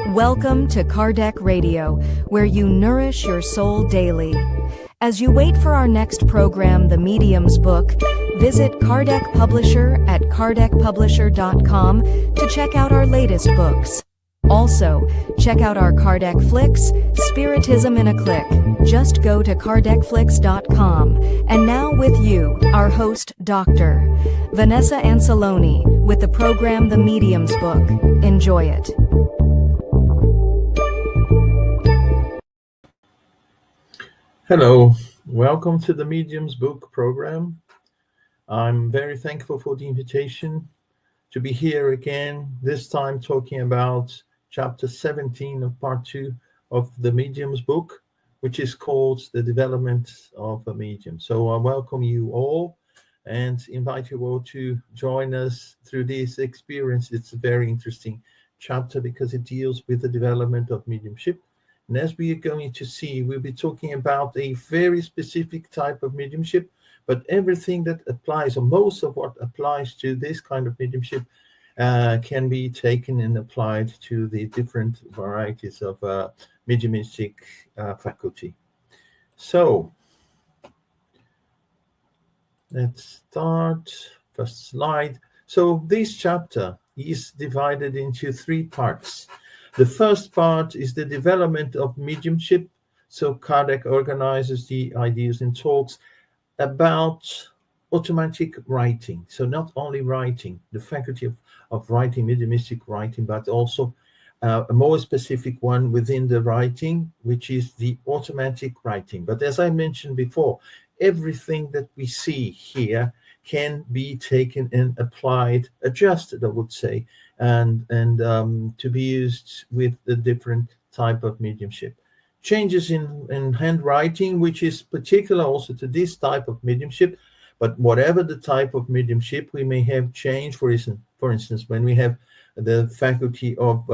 Welcome to Kardec Radio, where you nourish your soul daily. As you wait for our next program, The Medium's Book, visit Kardec Publisher at kardecpublisher.com to check out our latest books. Also, check out our Kardec Flicks, Spiritism in a Click. Just go to kardecflix.com. And now with you, our host, Dr. Vanessa Anceloni, with the program The Medium's Book. Enjoy it. Hello, welcome to the Medium's Book program. I'm very thankful for the invitation to be here again, this time talking about chapter 17 of part 2 of the Medium's Book, which is called The Development of a Medium. So I welcome you all and invite you all to join us through this experience. It's a very interesting chapter because it deals with the development of mediumship. And as we are going to see, we'll be talking about a very specific type of mediumship, but everything that applies, or most of what applies to this kind of mediumship, can be taken and applied to the different varieties of mediumistic faculty. So, let's start. First slide. So this chapter is divided into 3 parts. The first part is the development of mediumship. So Kardec organizes the ideas and talks about automatic writing. So not only writing, the faculty of writing, mediumistic writing, but also a more specific one within the writing, which is the automatic writing. But as I mentioned before, everything that we see here can be taken and applied, adjusted, I would say, and to be used with the different type of mediumship. Changes in handwriting, which is particular also to this type of mediumship, but whatever the type of mediumship, we may have change. For instance, when we have the faculty of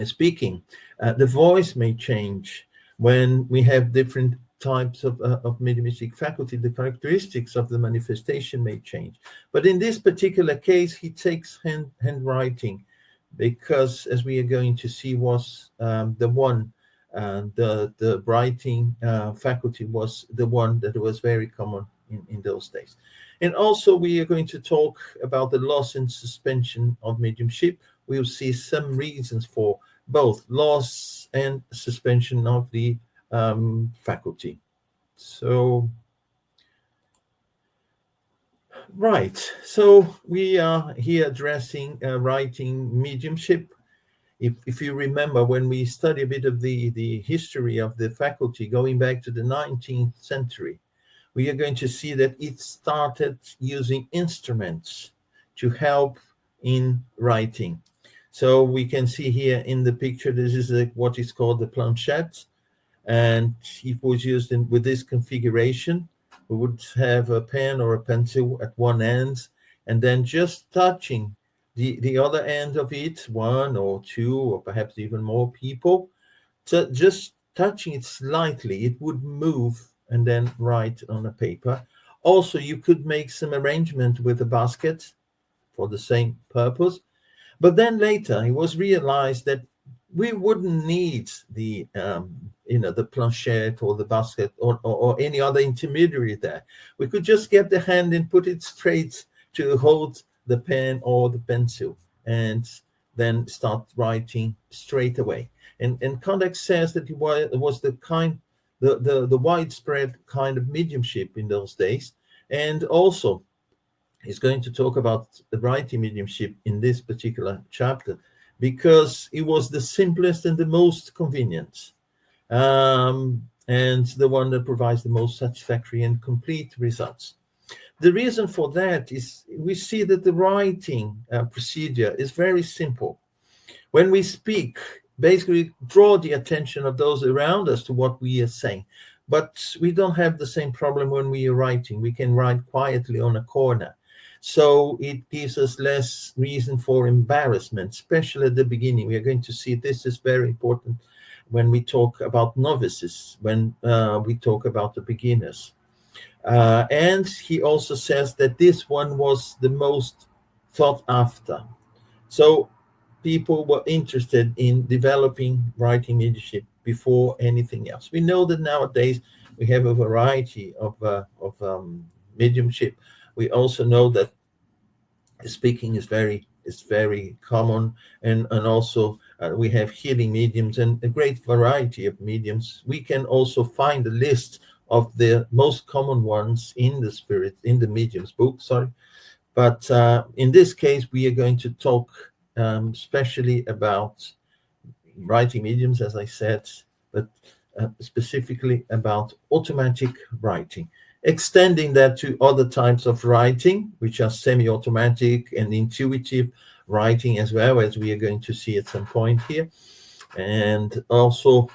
speaking, the voice may change. When we have different types of mediumistic faculty, the characteristics of the manifestation may change. But in this particular case, he takes handwriting because, as we are going to see, was the writing faculty was the one that was very common in those days. And also we are going to talk about the loss and suspension of mediumship. We'll see some reasons for both loss and suspension of the faculty. So, right. So we are here addressing writing mediumship. If you remember, when we study a bit of the history of the faculty going back to the 19th century, we are going to see that it started using instruments to help in writing. So we can see here in the picture, this is what is called the planchette, and it was used with this configuration. We would have a pen or a pencil at one end, and then just touching the other end of it, one or two or perhaps even more people, just touching it slightly, it would move and then write on a paper. Also, you could make some arrangement with a basket for the same purpose. But then later it was realized that we wouldn't need the planchette or the basket or any other intermediary there. We could just get the hand and put it straight to hold the pen or the pencil and then start writing straight away. And Kardec says that it was the widespread kind of mediumship in those days. And also he's going to talk about the writing mediumship in this particular chapter, because it was the simplest and the most convenient, and the one that provides the most satisfactory and complete results. The reason for that is we see that the writing procedure is very simple. When we speak, basically draw the attention of those around us to what we are saying, but we don't have the same problem when we are writing. We can write quietly on a corner. So it gives us less reason for embarrassment, especially at the beginning. We are going to see this is very important when we talk about novices, when we talk about the beginners. And he also says that this one was the most sought after. So people were interested in developing writing mediumship before anything else. We know that nowadays we have a variety of mediumship. We also know that speaking is very common, and also we have healing mediums and a great variety of mediums. We can also find a list of the most common ones in the mediums book. Sorry, but in this case we are going to talk especially about writing mediums, as I said, but specifically about automatic writing, extending that to other types of writing, which are semi-automatic and intuitive writing, as well, as we are going to see at some point here, and also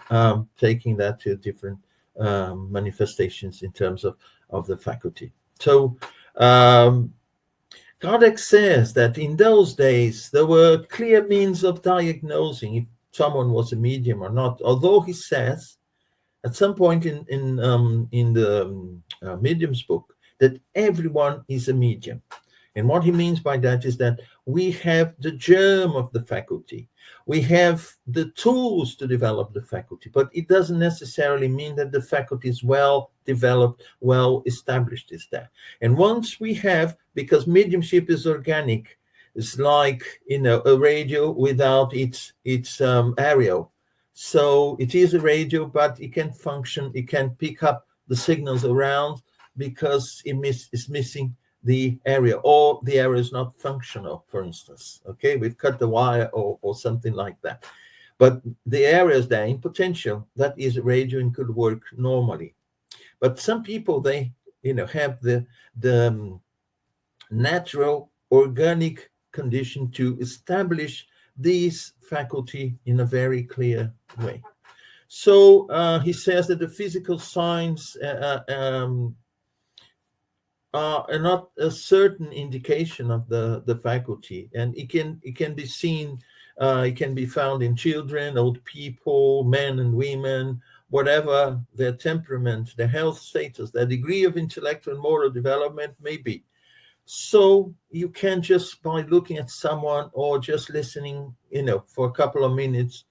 taking that to different manifestations in terms of the faculty. So Kardec says that in those days there were clear means of diagnosing if someone was a medium or not, although he says at some point in the medium's book that everyone is a medium. And what he means by that is that we have the germ of the faculty. We have the tools to develop the faculty, but it doesn't necessarily mean that the faculty is well developed, well established is there. And once we have, because mediumship is organic, it's like, a radio without its aerial. So it is a radio, but it can function, it can pick up the signals around because it's missing the area, or the area is not functional, for instance. Okay, we've cut the wire or something like that. But the area is there in potential, that is radio and could work normally. But some people, they have the natural organic condition to establish this faculty in a very clear way. So he says that the physical signs are not a certain indication of the faculty, and it can be seen, it can be found in children, old people, men and women, whatever their temperament, their health status, their degree of intellectual and moral development may be. So you can just, by looking at someone or just listening, for a couple of minutes,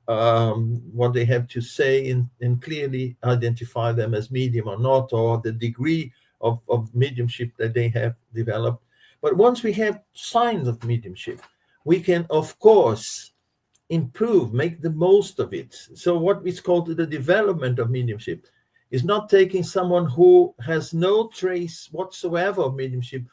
what they have to say, and clearly identify them as medium or not, or the degree of mediumship that they have developed. But once we have signs of mediumship, we can, of course, improve, make the most of it. So what is called the development of mediumship is not taking someone who has no trace whatsoever of mediumship,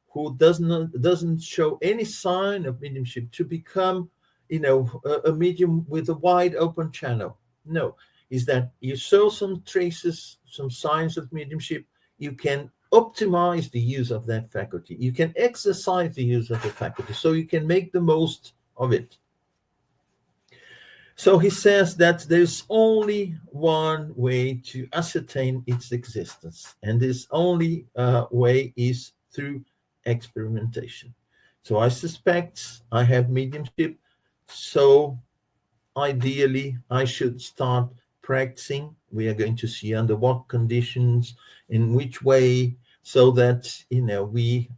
who doesn't show any sign of mediumship, to become, a medium with a wide open channel. No, is that you show some traces, some signs of mediumship, you can optimize the use of that faculty. You can exercise the use of the faculty, so you can make the most of it. So he says that there's only one way to ascertain its existence, and this only way is through experimentation. So I suspect I have mediumship, so ideally I should start practicing. We are going to see under what conditions, in which way, so that we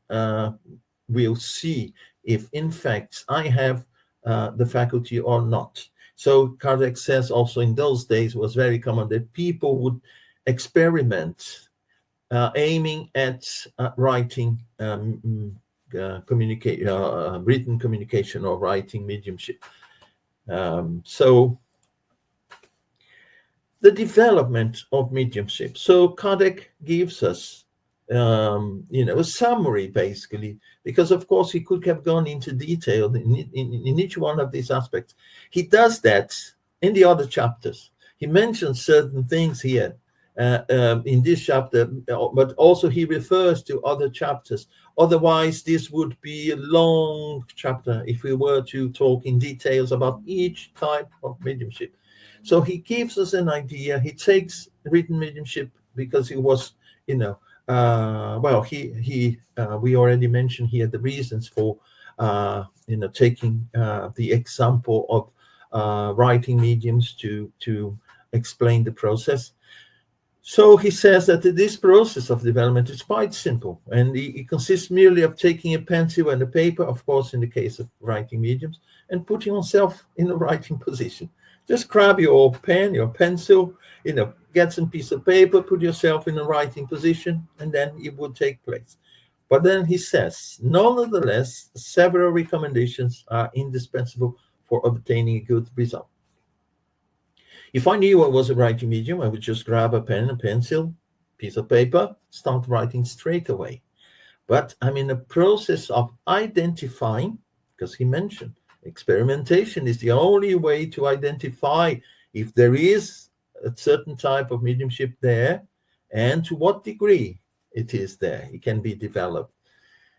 will see if in fact I have the faculty or not. So Kardec says also in those days it was very common that people would experiment, aiming at writing, written communication or writing mediumship. So the development of mediumship. So Kardec gives us, a summary, basically, because of course he could have gone into detail in each one of these aspects. He does that in the other chapters. He mentions certain things here in this chapter, but also he refers to other chapters. Otherwise, this would be a long chapter if we were to talk in details about each type of mediumship. So he gives us an idea. He takes written mediumship because he was, we already mentioned here the reasons for, taking the example of writing mediums to explain the process. So he says that this process of development is quite simple, and it consists merely of taking a pencil and a paper, of course, in the case of writing mediums, and putting yourself in the writing position. Just grab your pen, your pencil, get some piece of paper, put yourself in a writing position, and then it would take place. But then he says, nonetheless, several recommendations are indispensable for obtaining a good result. If I knew what was a writing medium, I would just grab a pen, a pencil, piece of paper, start writing straight away. But I'm in the process of identifying, because he mentioned experimentation is the only way to identify if there is a certain type of mediumship there and to what degree it is there. It can be developed,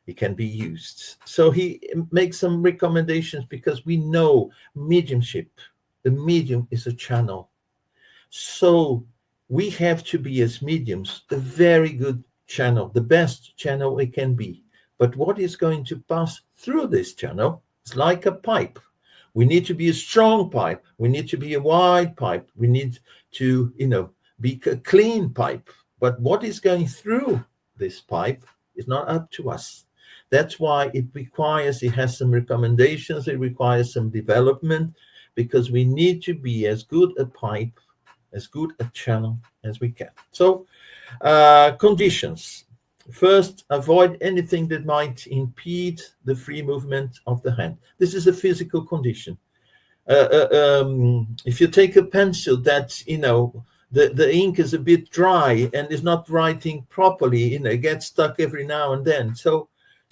it can be used. So he makes some recommendations because we know mediumship, the medium is a channel. So we have to be, as mediums, a very good channel, the best channel it can be. But what is going to pass through this channel is like a pipe. We need to be a strong pipe. We need to be a wide pipe. We need to, be a clean pipe. But what is going through this pipe is not up to us. That's why it has some recommendations, it requires some development, because we need to be as good a pipe, as good a channel as we can. So, conditions. First, avoid anything that might impede the free movement of the hand. This is a physical condition. If you take a pencil that, the ink is a bit dry and is not writing properly, it gets stuck every now and then. So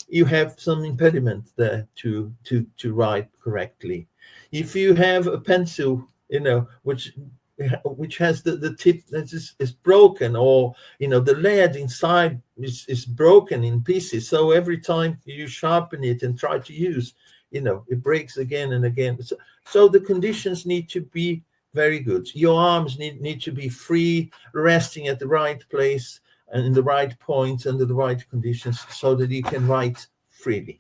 you have some impediment there to write correctly. If you have a pencil, which has the tip that is broken, or the lead inside is broken in pieces, so every time you sharpen it and try to use, it breaks again and again. So the conditions need to be very good. Your arms need to be free, resting at the right place and in the right point under the right conditions, so that you can write freely.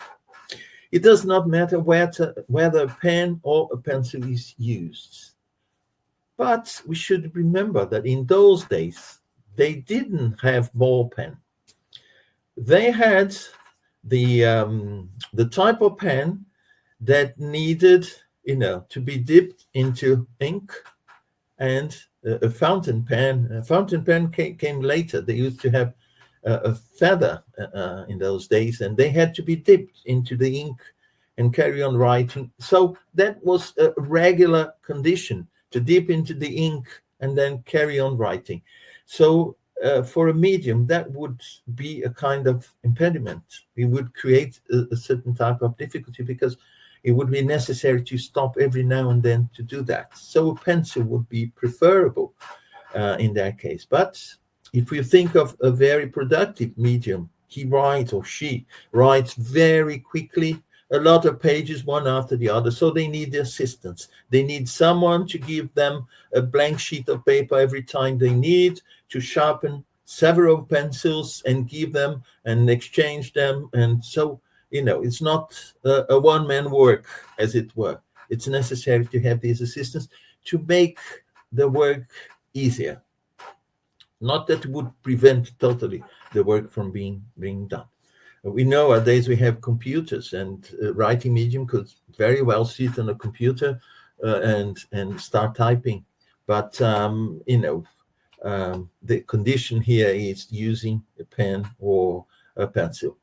It does not matter whether a pen or a pencil is used. But we should remember that in those days, they didn't have ball pen. They had the type of pen that needed, to be dipped into ink, and a fountain pen. A fountain pen came later. They used to have a feather in those days, and they had to be dipped into the ink and carry on writing. So that was a regular condition, to dip into the ink and then carry on writing. So for a medium, that would be a kind of impediment. It would create a certain type of difficulty, because it would be necessary to stop every now and then to do that. So a pencil would be preferable in that case. But if we think of a very productive medium, he writes, or she writes very quickly, a lot of pages, one after the other. So they need assistance. They need someone to give them a blank sheet of paper every time they need, to sharpen several pencils and give them and exchange them. And so, it's not a one-man work, as it were. It's necessary to have these assistants to make the work easier. Not that would prevent totally the work from being done. We know nowadays we have computers, and writing medium could very well sit on a computer and start typing. But the condition here is using a pen or a pencil.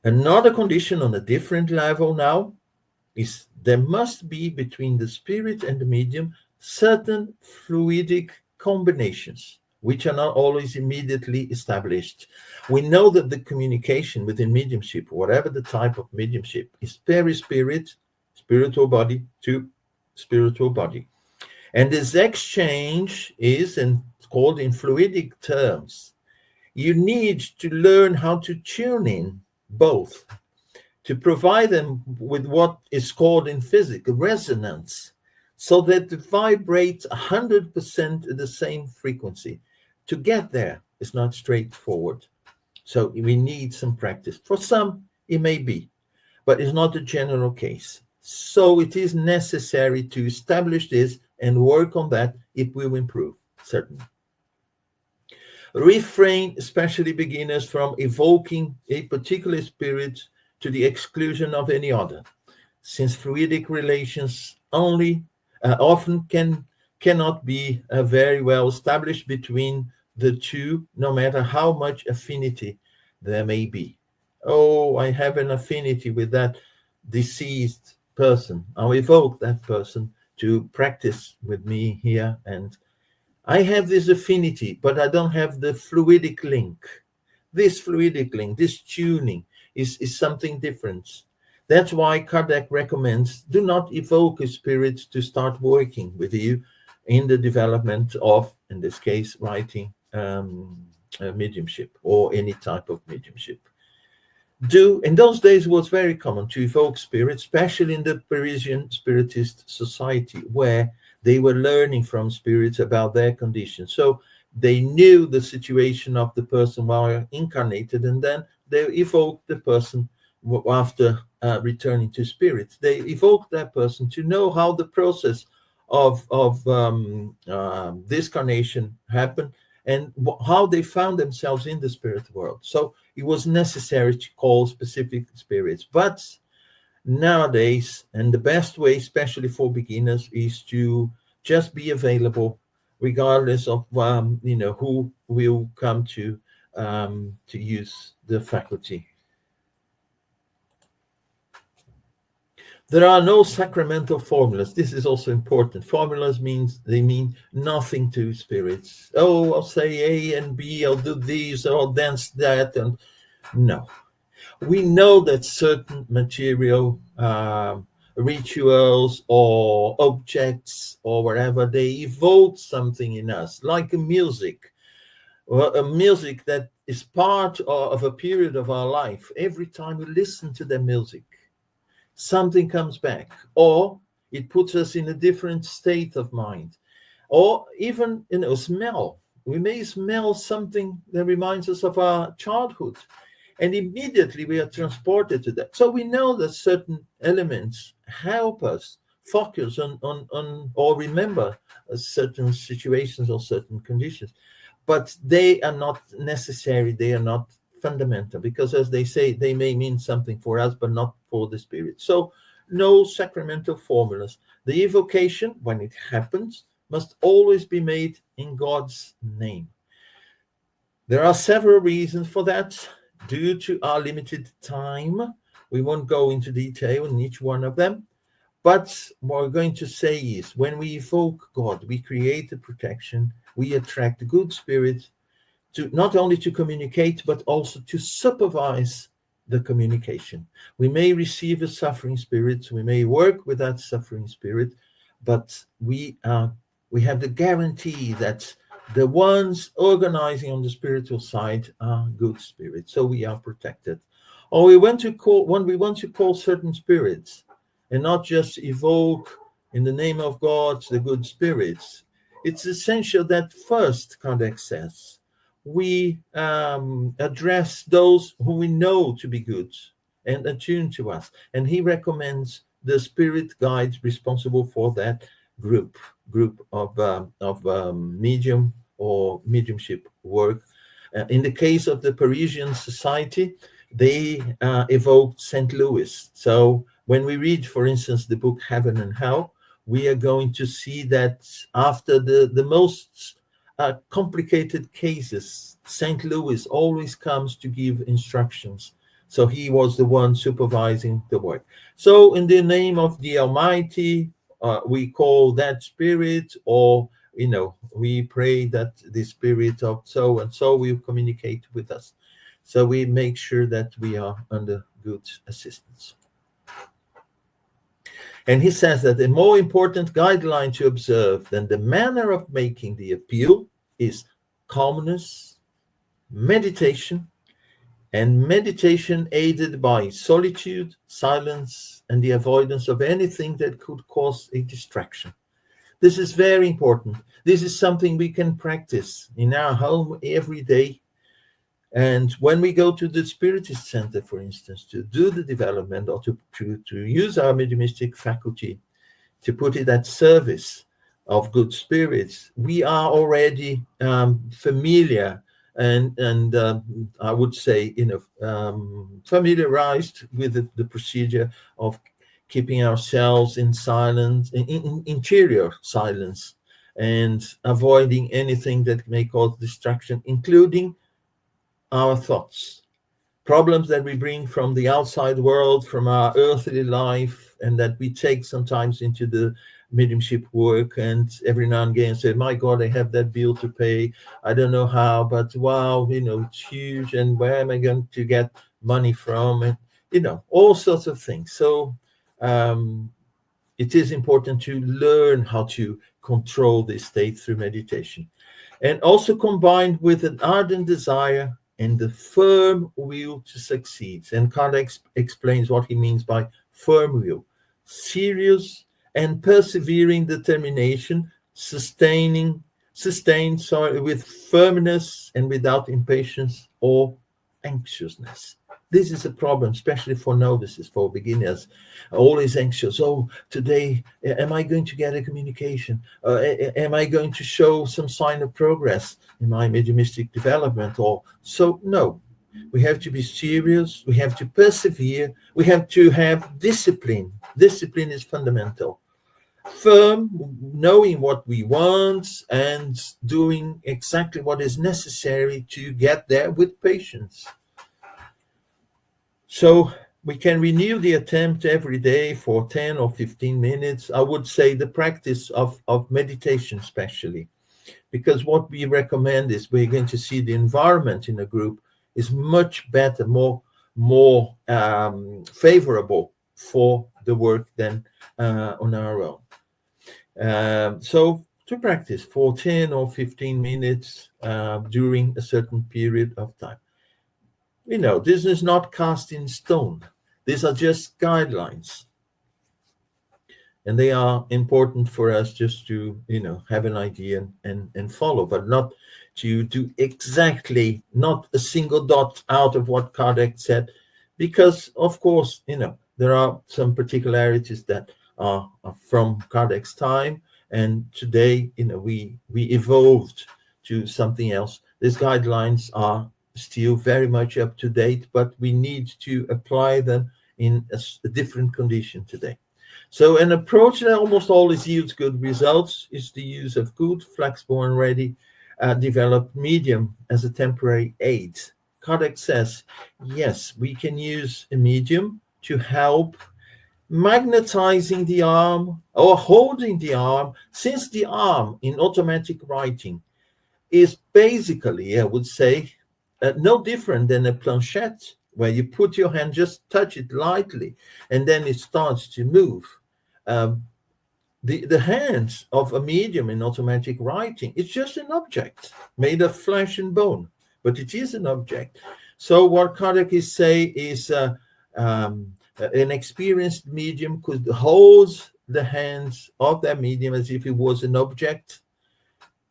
Another condition on a different level now is there must be between the spirit and the medium certain fluidic combinations, which are not always immediately established. We know that the communication within mediumship, whatever the type of mediumship, is perispirit, spiritual body to spiritual body. And this exchange is called in fluidic terms. You need to learn how to tune in both, to provide them with what is called in physics resonance, so that they vibrate 100% at the same frequency. To get there is not straightforward. So we need some practice. For some, it may be, but it's not a general case. So it is necessary to establish this and work on that. It will improve, certainly. Refrain, especially beginners, from evoking a particular spirit to the exclusion of any other, since fluidic relations only often cannot be very well established between the two, no matter how much affinity there may be. Oh, I have an affinity with that deceased person. I'll evoke that person to practice with me here, and I have this affinity, but I don't have the fluidic link. This fluidic link, this tuning is something different. That's why Kardec recommends do not evoke a spirit to start working with you in the development of, in this case, writing mediumship or any type of mediumship. In those days, it was very common to evoke spirits, especially in the Parisian Spiritist Society, where they were learning from spirits about their condition. So they knew the situation of the person while incarnated, and then they evoked the person after returning to spirit. They evoked that person to know how the process of discarnation happened and how they found themselves in the spirit world. So it was necessary to call specific spirits. But nowadays, and the best way, especially for beginners, is to just be available, regardless of who will come to use the faculty. There are no sacramental formulas. This is also important. Formulas mean nothing to spirits. Oh, I'll say A and B, I'll do these, I'll dance that, and no. We know that certain material rituals or objects or whatever, they evoke something in us, like a music, or a music that is part of a period of our life. Every time we listen to the music, something comes back, or it puts us in a different state of mind, or even smell. We may smell something that reminds us of our childhood, and immediately we are transported to that. So we know that certain elements help us focus on or remember certain situations or certain conditions, but they are not necessary. They are not fundamental, because, as they say, they may mean something for us, but not for the spirit. So no sacramental formulas. The evocation, when it happens, must always be made in God's name. There are several reasons for that. Due to our limited time, we won't go into detail in each one of them. But what we're going to say is, when we evoke God, we create a protection. We attract good spirits, to not only to communicate, but also to supervise the communication. We may receive a suffering spirit, we may work with that suffering spirit, but we have the guarantee that the ones organizing on the spiritual side are good spirits, so we are protected. Or when we want to call certain spirits, and not just evoke in the name of God the good spirits, it's essential that first, Kardec says, we address those who we know to be good and attuned to us. And he recommends the spirit guides responsible for that group of medium or mediumship work. In the case of the Parisian Society, they evoked St. Louis. So when we read, for instance, the book Heaven and Hell, we are going to see that after the most complicated cases, St. Louis always comes to give instructions. So he was the one supervising the work. So in the name of the Almighty, we call that spirit, or we pray that the spirit of so and so will communicate with us. So we make sure that we are under good assistance. And he says that a more important guideline to observe than the manner of making the appeal is calmness, meditation, and meditation aided by solitude, silence, and the avoidance of anything that could cause a distraction. This is very important. This is something we can practice in our home every day. And when we go to the Spiritist Center, for instance, to do the development or to use our mediumistic faculty, to put it at service of good spirits, we are already familiar and I would say, familiarized with the procedure of keeping ourselves in silence, in interior silence, and avoiding anything that may cause distraction, including our thoughts, problems that we bring from the outside world, from our earthly life, and that we take sometimes into the mediumship work. And every now and again say, my God, I have that bill to pay. I don't know how, but wow, it's huge. And where am I going to get money from? And, all sorts of things. So it is important to learn how to control this state through meditation. And also combined with an ardent desire and the firm will to succeed. And Kardec explains what he means by firm will: serious and persevering determination, sustained with firmness and without impatience or anxiousness. This is a problem, especially for novices, for beginners. Always anxious. Oh, today, am I going to get a communication? Am I going to show some sign of progress in my mediumistic development? Or so? No. We have to be serious. We have to persevere. We have to have discipline. Discipline is fundamental. Firm, knowing what we want and doing exactly what is necessary to get there with patience. So we can renew the attempt every day for 10 or 15 minutes. I would say the practice of meditation especially, because what we recommend is we're going to see the environment in a group is much better, more favorable for the work than on our own. So to practice for 10 or 15 minutes during a certain period of time. This is not cast in stone. These are just guidelines. And they are important for us just to, have an idea and follow, but not to do exactly, not a single dot out of what Kardec said, because, of course, there are some particularities that are from Kardec's time, and today, we evolved to something else. These guidelines are still very much up to date, but we need to apply them in a different condition today. So an approach that almost always yields good results is the use of good, flexible, and ready developed medium as a temporary aid. Kardec says, yes, we can use a medium to help magnetizing the arm or holding the arm, since the arm in automatic writing is basically, I would say, no different than a planchette, where you put your hand, just touch it lightly, and then it starts to move. The hands of a medium in automatic writing, it's just an object made of flesh and bone, but it is an object. So what Kardec is saying is an experienced medium could hold the hands of that medium as if it was an object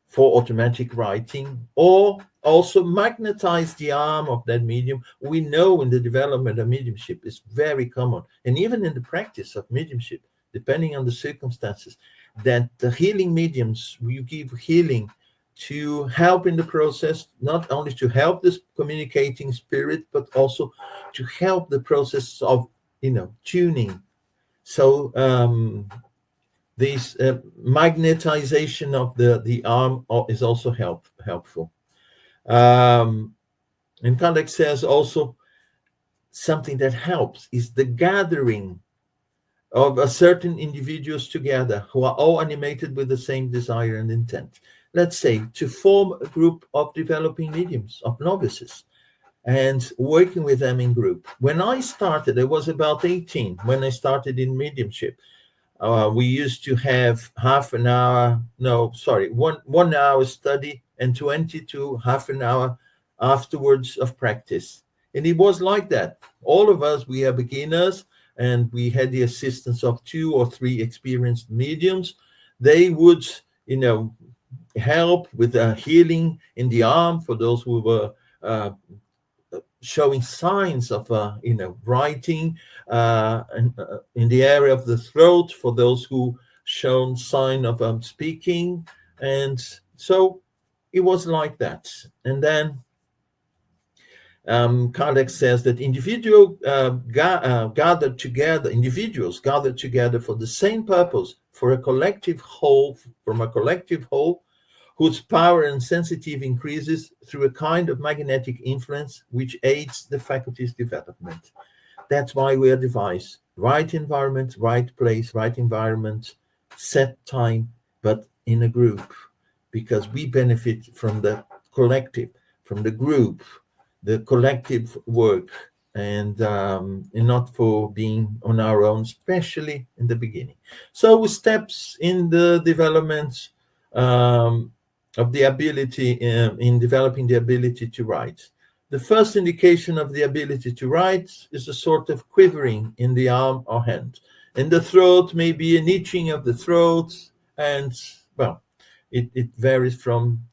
for automatic writing, or also magnetize the arm of that medium. We know in the development of mediumship is very common, and even in the practice of mediumship, depending on the circumstances, that the healing mediums, we give healing to help in the process, not only to help this communicating spirit, but also to help the process of, tuning. So this magnetization of the arm is also helpful. And Kardec says also something that helps is the gathering of a certain individuals together who are all animated with the same desire and intent. Let's say to form a group of developing mediums, of novices, and working with them in group. When I started, I was about 18 when I started in mediumship. We used to have 1 hour study and 20 to half an hour afterwards of practice. And it was like that. All of us, we are beginners, and we had the assistance of 2 or 3 experienced mediums. They would, help with healing in the arm for those who were showing signs of, writing, in the area of the throat for those who shown sign of speaking. And so it was like that. And then Kardec says that individuals gathered together for the same purpose, for a collective whole, from a collective whole, whose power and sensitivity increases through a kind of magnetic influence which aids the faculty's development. That's why we are devised. Right environment, right place, right environment, set time, but in a group, because we benefit from the collective, from the group, the collective work, and not for being on our own, especially in the beginning. So steps in the development of the ability in developing the ability to write. The first indication of the ability to write is a sort of quivering in the arm or hand. In the throat, maybe an itching of the throat, and well, it varies from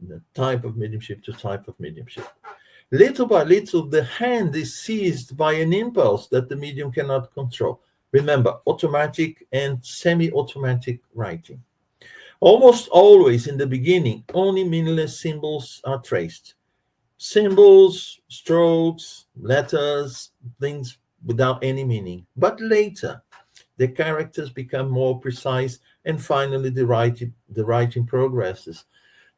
the type of mediumship to type of mediumship. Little by little, the hand is seized by an impulse that the medium cannot control. Remember, automatic and semi-automatic writing. Almost always in the beginning, only meaningless symbols are traced. Symbols, strokes, letters, things without any meaning. But later, the characters become more precise, and finally the writing progresses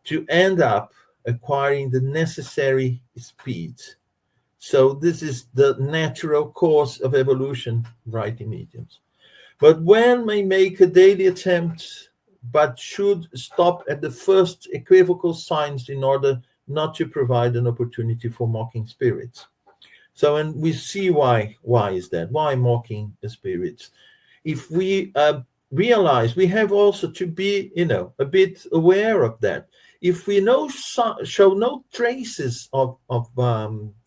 to end up acquiring the necessary speed. So this is the natural course of evolution, writing mediums. But one may make a daily attempt, but should stop at the first equivocal signs in order not to provide an opportunity for mocking spirits. So, and we see why is that? Why mocking the spirits? If we realize, we have also to be, a bit aware of that. If we show no traces of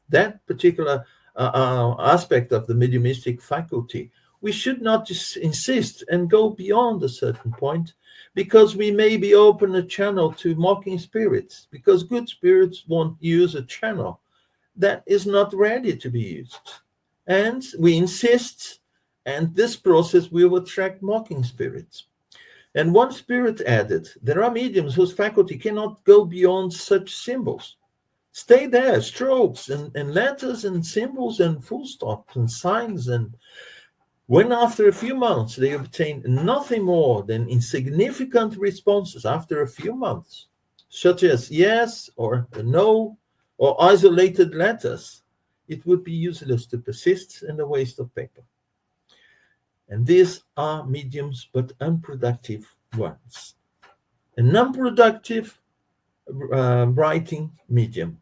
that particular aspect of the mediumistic faculty, we should not just insist and go beyond a certain point, because we may be open a channel to mocking spirits, because good spirits won't use a channel that is not ready to be used. And we insist, and this process will attract mocking spirits. And one spirit added, there are mediums whose faculty cannot go beyond such symbols. Stay there, strokes and letters and symbols and full stops and signs. And when after a few months they obtain nothing more than insignificant responses after a few months, such as yes or no or isolated letters, it would be useless to persist and a waste of paper. And these are mediums, but unproductive ones. An unproductive writing medium.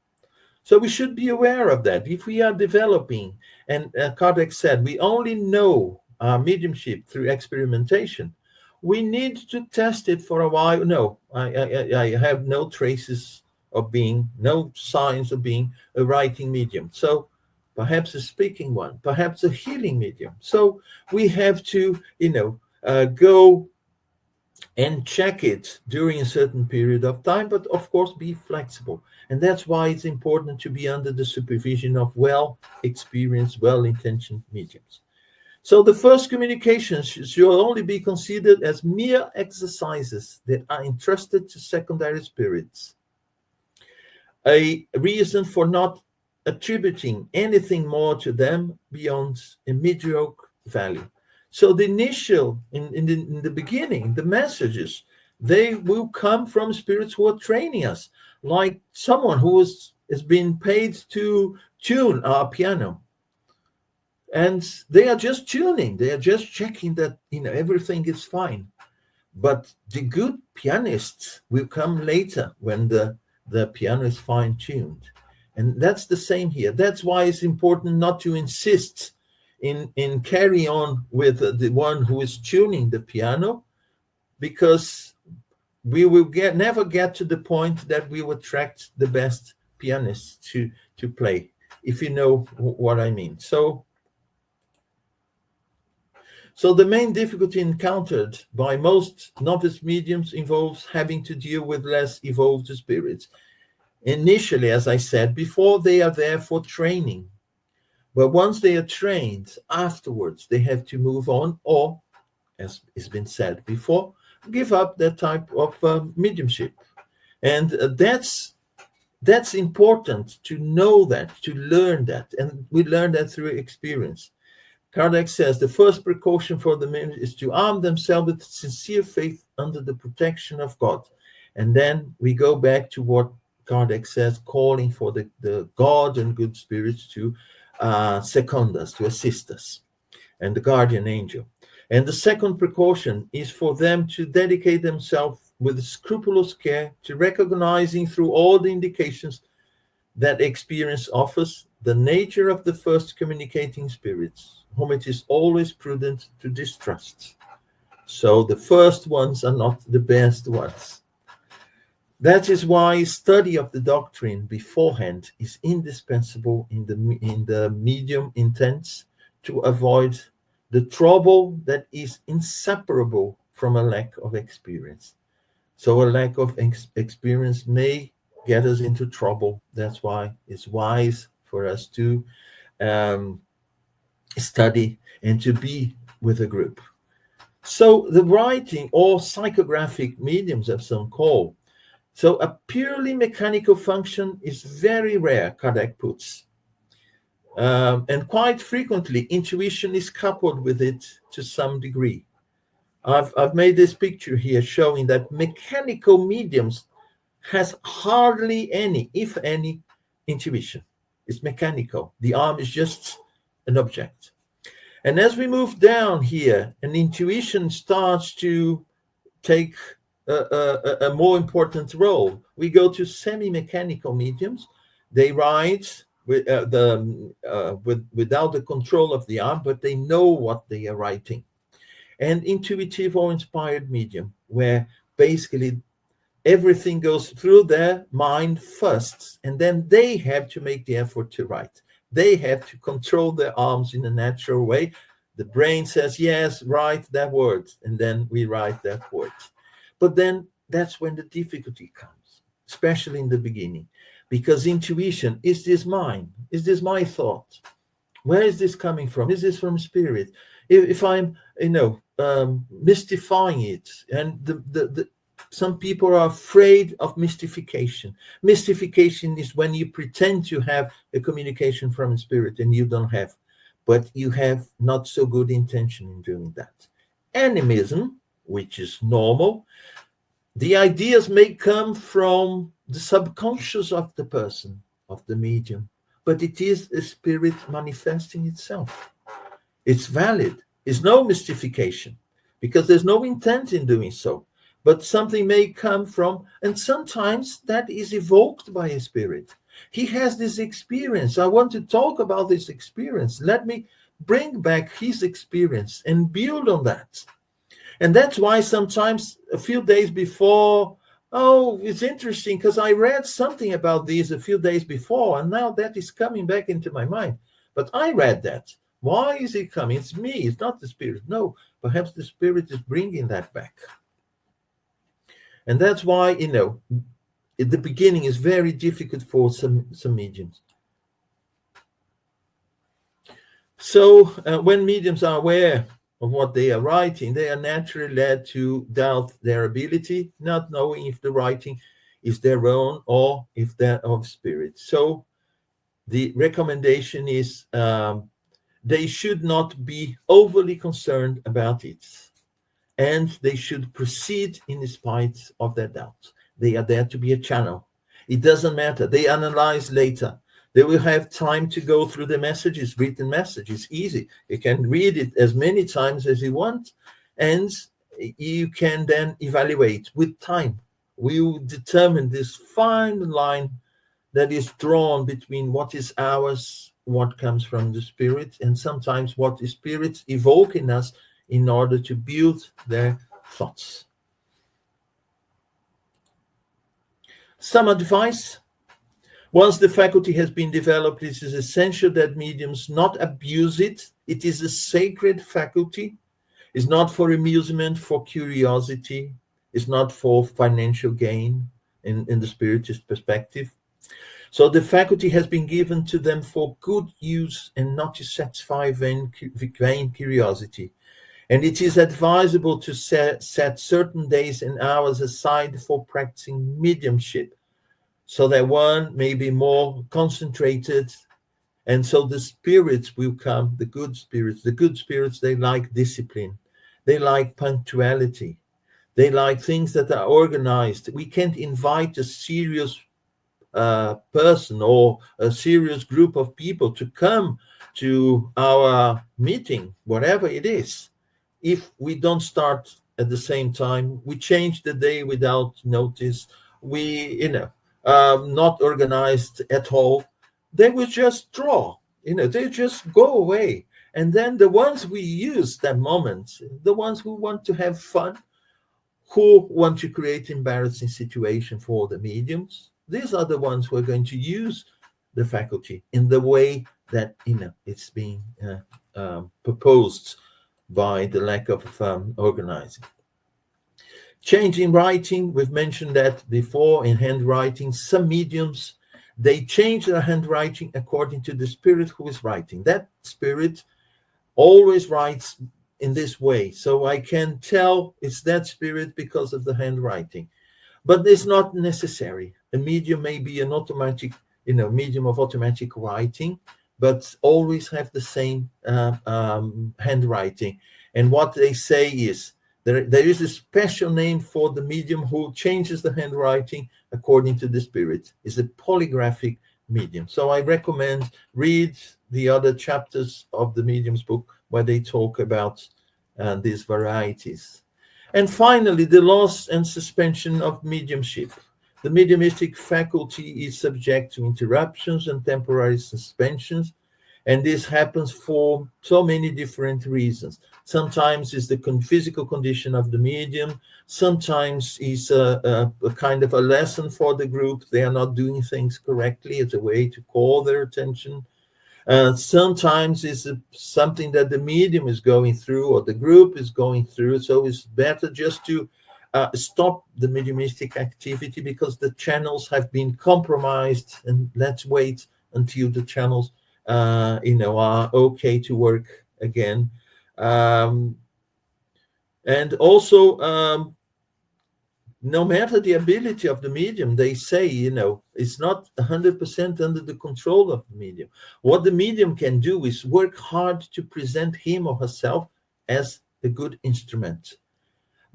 So we should be aware of that. If we are developing, and Kardec said, we only know our mediumship through experimentation, we need to test it for a while. No, I have no traces of being, no signs of being a writing medium. So perhaps a speaking one, perhaps a healing medium. So we have to, go and check it during a certain period of time, but of course be flexible. And that's why it's important to be under the supervision of well-experienced, well-intentioned mediums. So the first communications should only be considered as mere exercises that are entrusted to secondary spirits. A reason for not attributing anything more to them beyond a mediocre value. So the initial, in the beginning, the messages, they will come from spirits who are training us, like someone who has been paid to tune our piano. And they are just tuning, they are just checking that everything is fine. But the good pianists will come later when the piano is fine-tuned. And that's the same here. That's why it's important not to insist in carry on with the one who is tuning the piano, because we will never get to the point that we will attract the best pianists to play, if you know what I mean. So the main difficulty encountered by most novice mediums involves having to deal with less evolved spirits. Initially, as I said before, they are there for training. But once they are trained, afterwards, they have to move on, or, as has been said before, give up that type of mediumship. And that's That's important to know that, to learn that. And we learn that through experience. Kardec says the first precaution for the men is to arm themselves with sincere faith under the protection of God. And then we go back to what Kardec says, calling for the God and good spirits to second us, to assist us, and the guardian angel. And the second precaution is for them to dedicate themselves with scrupulous care to recognizing through all the indications that experience offers the nature of the first communicating spirits, whom it is always prudent to distrust. So the first ones are not the best ones. That is why study of the doctrine beforehand is indispensable in the medium intents to avoid the trouble that is inseparable from a lack of experience. So a lack of experience may get us into trouble. That's why it's wise for us to study and to be with a group. So the writing or psychographic mediums, as some call, so a purely mechanical function is very rare, Kardec puts. And quite frequently, intuition is coupled with it to some degree. I've made this picture here showing that mechanical mediums has hardly any, if any, intuition. It's mechanical. The arm is just an object. And as we move down here, an intuition starts to take a more important role. We go to semi-mechanical mediums. They write without the control of the arm, but they know what they are writing. And intuitive or inspired medium, where basically everything goes through their mind first, and then they have to make the effort to write. They have to control their arms in a natural way. The brain says, yes, write that word, and then we write that word. But then that's when the difficulty comes, especially in the beginning, because intuition, is this mine? Is this my thought? Where is this coming from? Is this from spirit? If I'm, mystifying it, and some people are afraid of mystification. Mystification is when you pretend to have a communication from spirit and you don't have, but you have not so good intention in doing that. Animism, which is normal, the ideas may come from the subconscious of the person, of the medium, but it is a spirit manifesting itself. It's valid. It's no mystification because there's no intent in doing so. But something may come from, and sometimes that is evoked by a spirit. He has this experience. I want to talk about this experience. Let me bring back his experience and build on that. And that's why sometimes a few days before, it's interesting because I read something about these a few days before, and now that is coming back into my mind. But I read that. Why is it coming? It's me. It's not the spirit. No, perhaps the spirit is bringing that back. And that's why, at the beginning is very difficult for some mediums. So when mediums are aware of what they are writing, they are naturally led to doubt their ability, not knowing if the writing is their own or if they're of spirit. So the recommendation is they should not be overly concerned about it. And they should proceed in spite of their doubts. They are there to be a channel. It doesn't matter. They analyze later. They will have time to go through the messages, written messages. Easy. You can read it as many times as you want, and you can then evaluate with time. We will determine this fine line that is drawn between what is ours, what comes from the spirit, and sometimes what the spirits evoke in us in order to build their thoughts. Some advice. Once the faculty has been developed, it is essential that mediums not abuse it. It is a sacred faculty. It's not for amusement, for curiosity. It's not for financial gain in the spiritist perspective. So the faculty has been given to them for good use and not to satisfy vain curiosity. And it is advisable to set certain days and hours aside for practicing mediumship. so that one may be more concentrated. And so the spirits will come, the good spirits. The good spirits, they like discipline. They like punctuality. They like things that are organized. We can't invite a serious person or a serious group of people to come to our meeting, whatever it is, if we don't start at the same time. We change the day without notice. We, not organized at all. They will just draw, they just go away. And then the ones we use that moment, the ones who want to have fun, who want to create embarrassing situation for the mediums, these are the ones who are going to use the faculty in the way that it's being proposed by the lack of organizing. Change in writing, we've mentioned that before. In handwriting, some mediums, they change their handwriting according to the spirit who is writing. That spirit always writes in this way, so I can tell it's that spirit because of the handwriting. But it's not necessary. A medium may be an automatic, medium of automatic writing, but always have the same handwriting. And what they say is there is a special name for the medium who changes the handwriting according to the spirit. It's a polygraphic medium. So I recommend read the other chapters of the medium's book where they talk about these varieties. And finally, the loss and suspension of mediumship. The mediumistic faculty is subject to interruptions and temporary suspensions, and this happens for so many different reasons. Sometimes it's the physical condition of the medium. Sometimes it's a kind of a lesson for the group. They are not doing things correctly. It's a way to call their attention. Sometimes it's something that the medium is going through or the group is going through. So it's better just to stop the mediumistic activity because the channels have been compromised, and let's wait until the channels are okay to work again. And also, no matter the ability of the medium, they say, it's not 100% under the control of the medium. What the medium can do is work hard to present him or herself as a good instrument.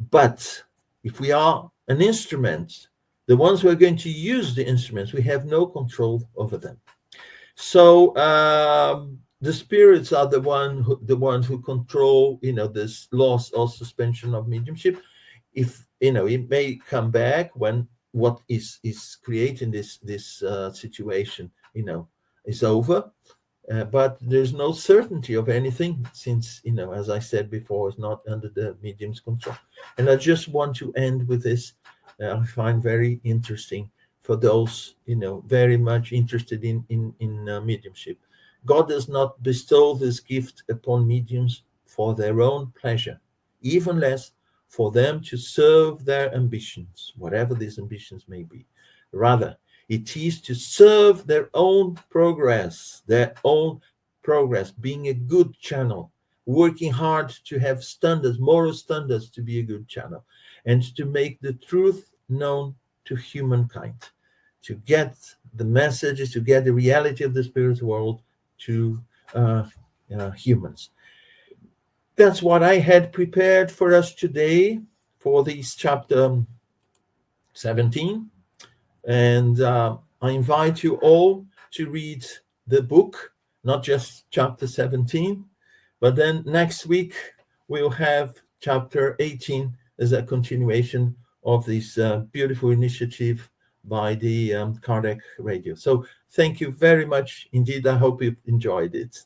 But if we are an instrument, the ones who are going to use the instruments, we have no control over them. So the spirits are the ones who control, this loss or suspension of mediumship. If it may come back when what is creating this situation, is over. But there's no certainty of anything since, as I said before, it's not under the medium's control. And I just want to end with this. I find very interesting for those, very much interested in mediumship. God does not bestow this gift upon mediums for their own pleasure, even less for them to serve their ambitions, whatever these ambitions may be. Rather, it is to serve their own progress, being a good channel, working hard to have standards, moral standards to be a good channel, and to make the truth known to humankind, to get the messages, to get the reality of the spirit world to humans. That's what I had prepared for us today for this chapter 17. And I invite you all to read the book, not just chapter 17, but then next week we'll have chapter 18 as a continuation of this beautiful initiative by the Kardec Radio. So thank you very much indeed. I hope you've enjoyed it.